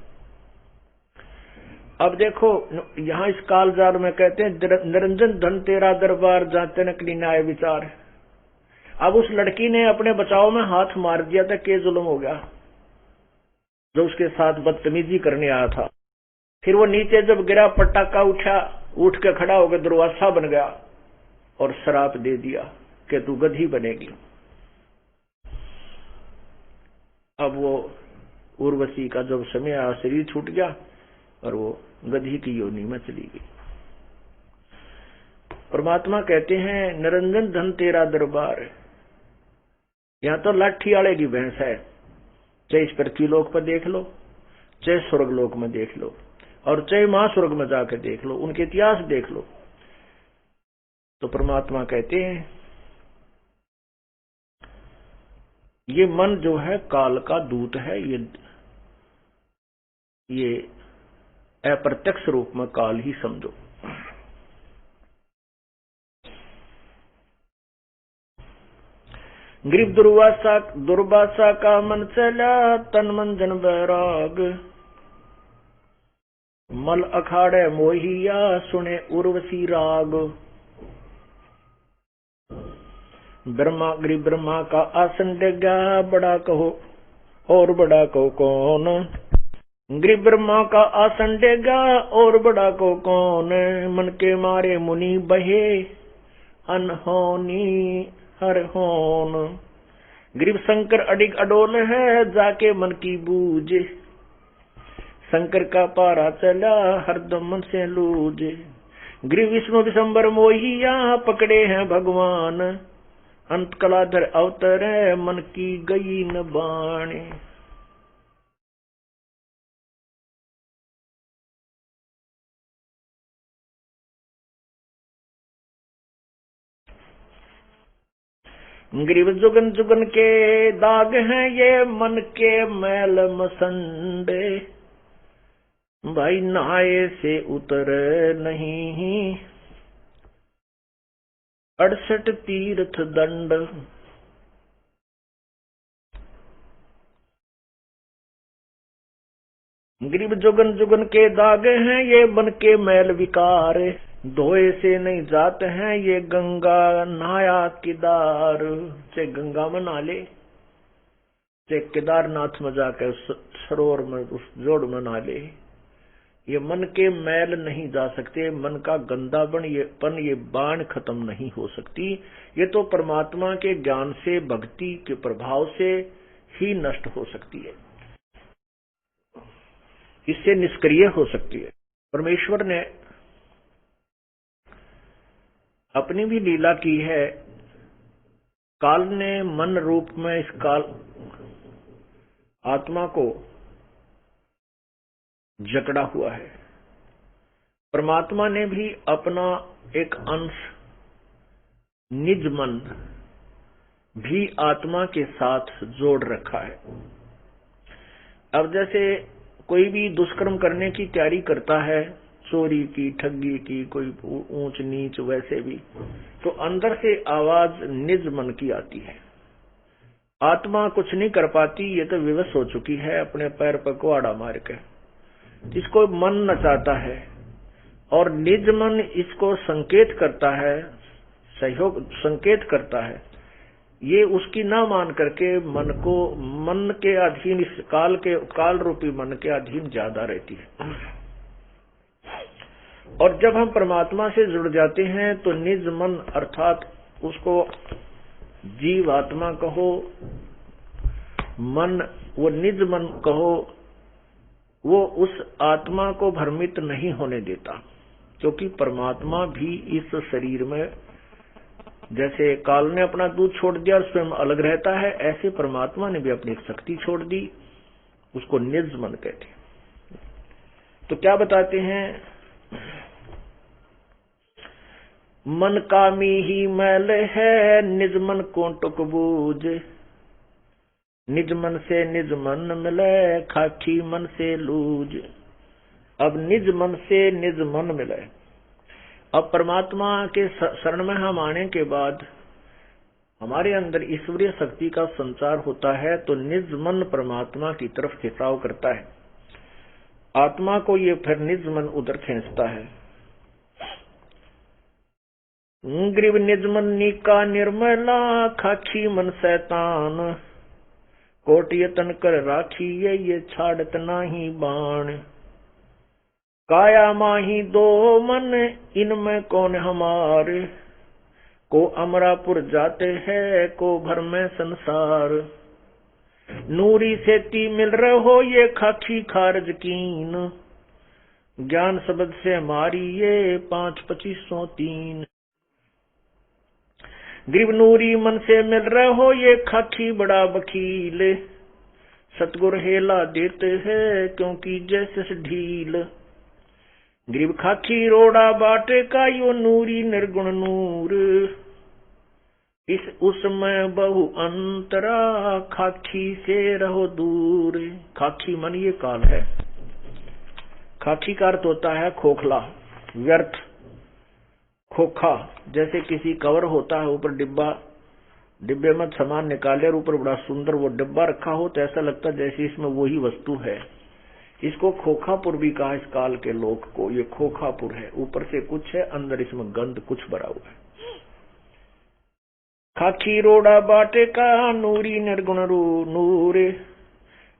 अब देखो यहाँ इस कालजार में कहते हैं निरंजन धन तेरा दरबार जाते नकली न्याय विचार। अब उस लड़की ने अपने बचाव में हाथ मार दिया था, के जुल्म हो गया जो उसके साथ बदतमीजी करने आया था। फिर वो नीचे जब गिरा, पटाखा उठा, उठ के खड़ा होकर दुर्वासा बन गया और श्राप दे दिया कि तू गधी बनेगी। अब वो उर्वशी का जब समय आया, शरीर छूट गया और वो गधी की योनि में चली गई। परमात्मा कहते हैं निरंजन धन तेरा दरबार। यहाँ तो लाठी आले की भैंस है, चाहे इस पृथ्वी लोक पर देख लो, चाहे स्वर्ग लोक में देख लो, और चाहे महास्वर्ग में जाकर देख लो, उनके इतिहास देख लो। तो परमात्मा कहते हैं ये मन जो है काल का दूत है, ये अप्रत्यक्ष रूप में काल ही समझो। ग्रीब दुर्वासा का मन चला, तन मन जन बैराग। मल अखाड़े मोहिया, सुने उर्वशी राग। ब्रह्मा का आसन डेगा, बड़ा कहो और बड़ा कहो कौन। ग्रीब ब्रह्मा का आसन डेगा और बड़ा को कौन। मन के मारे मुनि बहे, अनहोनी हर होन। ग्रीब शंकर अडिग अडोल है, जाके मन की बूझे। शंकर का पारा चला, हरदम मन से लूझे। ग्रीब विष्णु विशंबर मोहिया, पकड़े हैं भगवान। अंत कलाधर अवतरे, मन की गई न बाणे। ग्रीव जुगन जुगन के दाग हैं, ये मन के मैल मसंडे। भाई नहाए से उतर नहीं, 68 तीर्थ दंड। ग्रीव जुगन जुगन के दाग हैं, ये मन के मैल विकार। धोए से नहीं जाते हैं, ये गंगा नहाया केदार। चाहे गंगा में नहा ले, चाहे केदारनाथ में जाकर सरोवर में उस जोड़ में नहा ले, ये मन के मैल नहीं जा सकते। मन का गंदापन ये बाण खत्म नहीं हो सकती। ये तो परमात्मा के ज्ञान से, भक्ति के प्रभाव से ही नष्ट हो सकती है, इससे निष्क्रिय हो सकती है। परमेश्वर ने अपनी भी लीला की है। काल ने मन रूप में इस काल आत्मा को जकड़ा हुआ है। परमात्मा ने भी अपना एक अंश निज मन भी आत्मा के साथ जोड़ रखा है। अब जैसे कोई भी दुष्कर्म करने की तैयारी करता है, चोरी की, ठगी की, कोई ऊंच नीच, वैसे भी तो अंदर से आवाज निज मन की आती है। आत्मा कुछ नहीं कर पाती, ये तो विवश हो चुकी है, अपने पैर पर कुआड़ा मार के। इसको मन नचाता है और निज मन इसको संकेत करता है, सहयोग संकेत करता है। ये उसकी ना मान करके मन के अधीन, इस काल रूपी मन के अधीन ज्यादा रहती है। और जब हम परमात्मा से जुड़ जाते हैं तो निज मन अर्थात उसको जीव आत्मा कहो, मन, वो निज मन कहो, वो उस आत्मा को भ्रमित नहीं होने देता। क्योंकि परमात्मा भी इस शरीर में, जैसे काल ने अपना दूध छोड़ दिया और स्वयं अलग रहता है, ऐसे परमात्मा ने भी अपनी शक्ति छोड़ दी, उसको निज मन कहते हैं। तो क्या बताते हैं, मन कामी ही मैल है, निज मन को टुक बूझ। निज मन से निज मन मिले, खाकी मन से लूज। अब निज मन से निज मन मिले। अब परमात्मा के शरण में हम आने के बाद हमारे अंदर ईश्वरीय शक्ति का संचार होता है तो निज मन परमात्मा की तरफ खिंचाव करता है, आत्मा को ये फिर निज मन उधर खींचता है। ग्रीव निज मन नीका निर्मला, खाखी मन शैतान, कोट यतन कर राखी ये छाड़त नाही बाण। काया माही दो मन, इनमें कौन हमारे, को अमरापुर जाते हैं को भर में संसार। नूरी सेती मिल रहो ये खाखी खारज कीन, ज्ञान शब्द से मारी ये 5-2503। ग्रीव नूरी मन से मिल रहो ये खाखी बड़ा वकील, सतगुर हेला देते हैं क्योंकि जैसे ढील। ग्रीव खाखी रोड़ा बाटे का यो नूरी निर्गुण नूर, इस उसमें बहु अंतरा खाखी से रहो दूर। खाखी मन ये काल है। खाखी का अर्थ होता है खोखला, व्यर्थ, खोखा। जैसे किसी कवर होता है, ऊपर डिब्बा, डिब्बे में सामान निकाले और ऊपर बड़ा सुंदर वो डिब्बा रखा हो तो ऐसा लगता है जैसे इसमें वही वस्तु है। इसको खोखापुर भी कहा इस काल के लोक को। ये खोखापुर है, ऊपर से कुछ है, अंदर इसमें गंध कुछ भरा हुआ है। खाखी रोड़ा बाटे का नूरी निर्गुण नूर,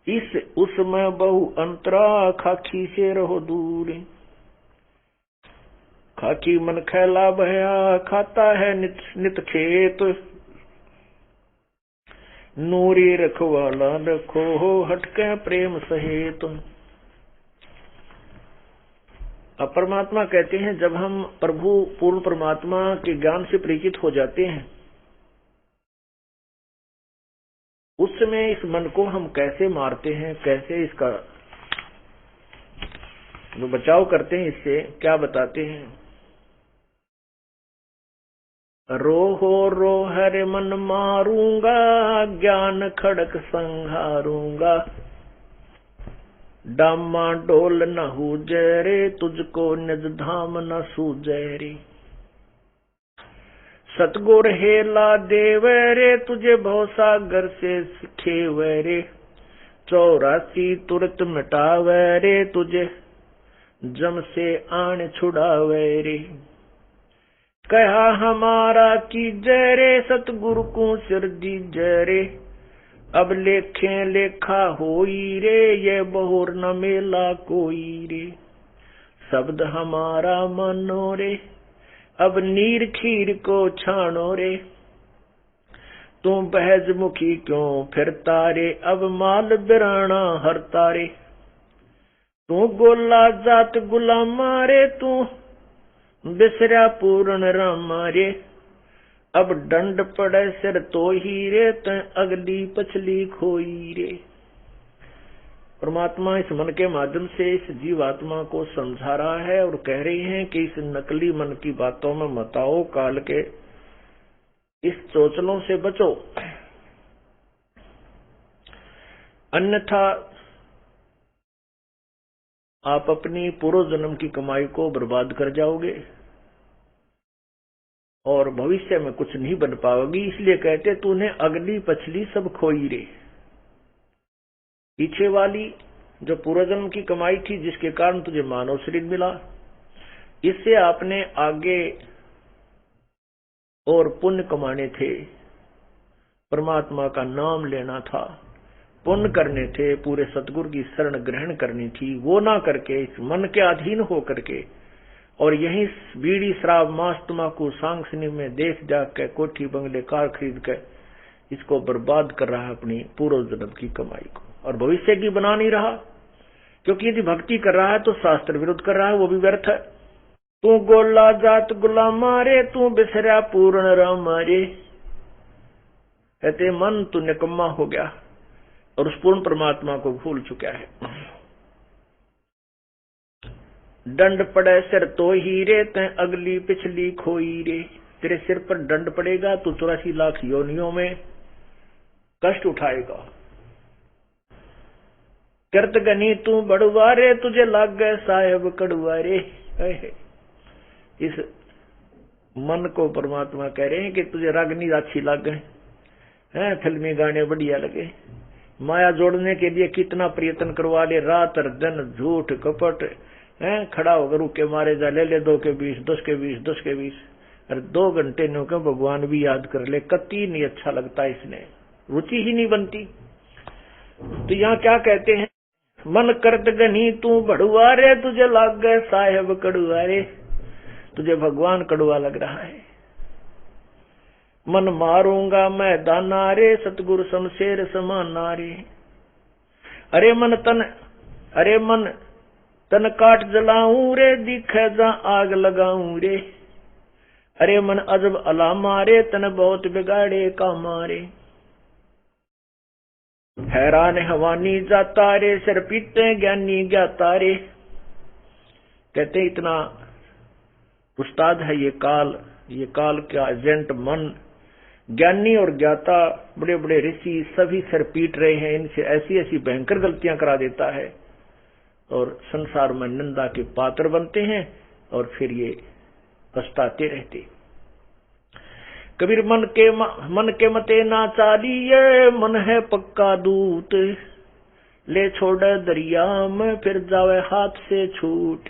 इस उसमें बहु अंतरा खाखी से रहो दूर। खाखी मन खैला भया खाता है नित खेत, नूरी रखवाला रखो हो हटके प्रेम सहेत। अब परमात्मा कहते हैं जब हम प्रभु पूर्ण परमात्मा के ज्ञान से परिचित हो जाते हैं, उस समय इस मन को हम कैसे मारते हैं, कैसे इसका जो बचाव करते हैं, इससे क्या बताते हैं। रोहो रो हरे मन मारूंगा, ज्ञान खड़क संहारूंगा, डामा डोल न हूजे रे, तुझको निज धाम न सूझे रे। सतगुर हेला देवे रे, तुझे भवसागर से सिखेवे रे, 84 तुरत मिटावे रे, तुझे जम से आन छुड़ावे रे। कहा हमारा की जय रे, सतगुरु को सिर दी जय रे, अब लेखे लेखा होई रे, ये बहुर न मेला कोई रे। शब्द हमारा मानो रे, अब नीर खीर को छानो रे, तू बहज मुखी क्यों फिरता रे, अब माल बिराना हरता रे। तू गोला जात गुलामा रे, तू बिसरा पूर्ण रामा रे, अब दंड पड़े सिर तो ही रे, तै अगली पछली खोई रे। परमात्मा इस मन के माध्यम से इस जीवात्मा को समझा रहा है और कह रही है कि इस नकली मन की बातों में मत आओ, काल के इस चोचलों से बचो, अन्यथा आप अपनी पूर्व जन्म की कमाई को बर्बाद कर जाओगे और भविष्य में कुछ नहीं बन पाओगी। इसलिए कहते तूने अगली पछली सब खोई रे। पीछे वाली जो पूर्वजन्म की कमाई थी, जिसके कारण तुझे मानव शरीर मिला, इससे आपने आगे और पुण्य कमाने थे, परमात्मा का नाम लेना था, पुण्य करने थे, पूरे सतगुरु की शरण ग्रहण करनी थी। वो ना करके इस मन के अधीन हो करके और यही बीड़ी शराब मांस तम्बाकू सांसनी में देख जाग के कोठी बंगले कार खरीद के इसको बर्बाद कर रहा है, अपनी पूर्व जन्म की कमाई को, और भविष्य की बना नहीं रहा। क्योंकि यदि भक्ति कर रहा है तो शास्त्र विरुद्ध कर रहा है, वो भी व्यर्थ है। तू गोला जात गुलामा रे, तू बिसरा पूर्ण रामा रे। कहते मन तू निकम्मा हो गया और उस पूर्ण परमात्मा को भूल चुका है। दंड पड़े सिर तो ही रे, तै अगली पिछली खोई रे। तेरे सिर पर दंड पड़ेगा तो 84 लाख योनियों में कष्ट उठाएगा। कृत गनी तू बड़ुआ रे, तुझे लाग गए साहेब कड़ुआ रे। इस मन को परमात्मा कह रहे हैं कि तुझे रागनी अच्छी लगे हैं, फिल्मी गाने बढ़िया लगे, माया जोड़ने के लिए कितना प्रयत्न करवा ले, रात और दिन झूठ कपट है, खड़ा होकर रुके मारे जा, ले 2 के 20, 10 के 20, 10 के 20, अरे 2 घंटे नो के भगवान भी याद कर ले, कति नहीं अच्छा लगता, इसने रुचि ही नहीं बनती। तो यहाँ क्या कहते हैं, मन करत गनी तू बड़ुआ रे, तुझे लग गए साहेब कड़ुआ रे, तुझे भगवान कड़ुआ लग रहा है। मन मारूंगा मैं दाना रे, सतगुरु शमशेर समाना रे। अरे मन तन काट जलाऊं रे, दिखे जा आग लगाऊं रे। अरे मन अजब अला मारे, तन बहुत बिगाड़े का मारे। हैरान हवानी जाता रे, सिर पीते ज्ञानी ज्ञाता रे। कहते इतना उस्ताद है ये काल का एजेंट मन, ज्ञानी और ज्ञाता बड़े बड़े ऋषि सभी सिर पीट रहे हैं, इनसे ऐसी ऐसी भयंकर गलतियां करा देता है और संसार में निंदा के पात्र बनते हैं और फिर ये पछताते रहते। कबीर मन के मते ना चालिए, मन है पक्का दूत, ले छोड़ दरिया में फिर जावे हाथ से छूट।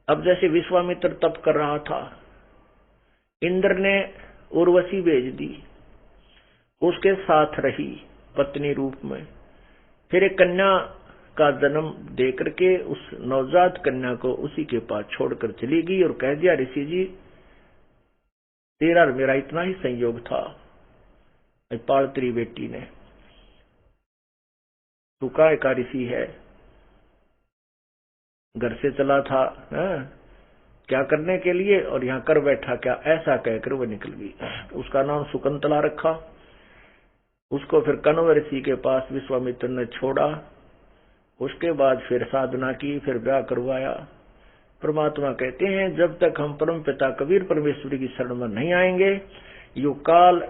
अब जैसे विश्वामित्र तप कर रहा था, इंद्र ने उर्वशी भेज दी, उसके साथ रही पत्नी रूप में, फिर एक कन्या का जन्म दे करके उस नवजात कन्या को उसी के पास छोड़कर चली गई और कह दिया, ऋषि जी तेरा और मेरा इतना ही संयोग था, पाल तेरी बेटी ने, तू काय का ऋषि है, घर से चला था क्या करने के लिए और यहाँ कर बैठा क्या, ऐसा कहकर वो निकल गई। उसका नाम सुकंतला रखा। उसको फिर कण्व ऋषि के पास विश्वामित्र ने छोड़ा, उसके बाद फिर साधना की, फिर ब्याह करवाया। परमात्मा कहते हैं जब तक हम परम पिता कबीर परमेश्वरी की शरण में नहीं आएंगे, यो काल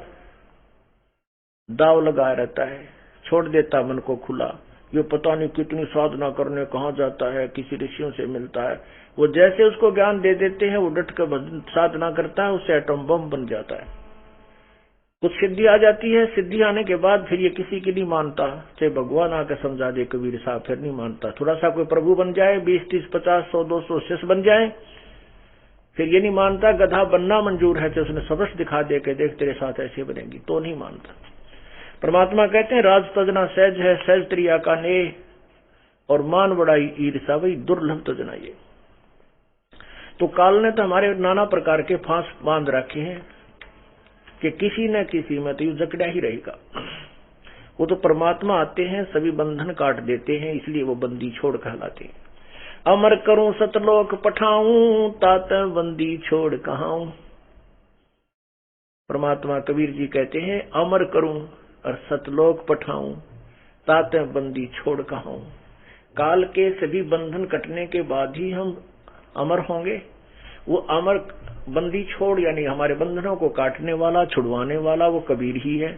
दाव लगाया रहता है, छोड़ देता मन को खुला। ये पता नहीं कितनी साधना करने कहाँ जाता है, किसी ऋषियों से मिलता है, वो जैसे उसको ज्ञान दे देते हैं वो डट कर साधना करता है, उससे एटम बम बन जाता है। कुछ सिद्धि आ जाती है, सिद्धि आने के बाद फिर ये किसी की नहीं मानता, चाहे भगवान आकर समझा दे कबीर साहब, फिर नहीं मानता। थोड़ा सा कोई प्रभु बन जाए, 20, 30, 50, 100, 200 शिष्य बन जाए, फिर ये नहीं मानता। गधा बनना मंजूर है, चाहे उसने सबस दिखा दे के देख तेरे साथ ऐसे बनेगी, तो नहीं मानता। परमात्मा कहते हैं राज तजना सहज है, सहज त्रिया का ने, और मान बड़ाई ईर्षा वही दुर्लभ तजना ये। तो काल ने तो हमारे नाना प्रकार के फांस बांध रखे हैं कि किसी न किसी में तो यू जकड़ा ही रहेगा। वो तो परमात्मा आते हैं, सभी बंधन काट देते हैं, इसलिए वो बंदी छोड़ कहलाते हैं। अमर करूं सतलोक पठाऊं, तात बंदी छोड़ कहाऊं। परमात्मा कबीर जी कहते हैं अमर करूं और सतलोक पठाऊं, तात बंदी छोड़ कहाऊं। काल के सभी बंधन कटने के बाद ही हम अमर होंगे। वो अमर बंदी छोड़ यानी हमारे बंधनों को काटने वाला, छुड़वाने वाला वो कबीर ही है।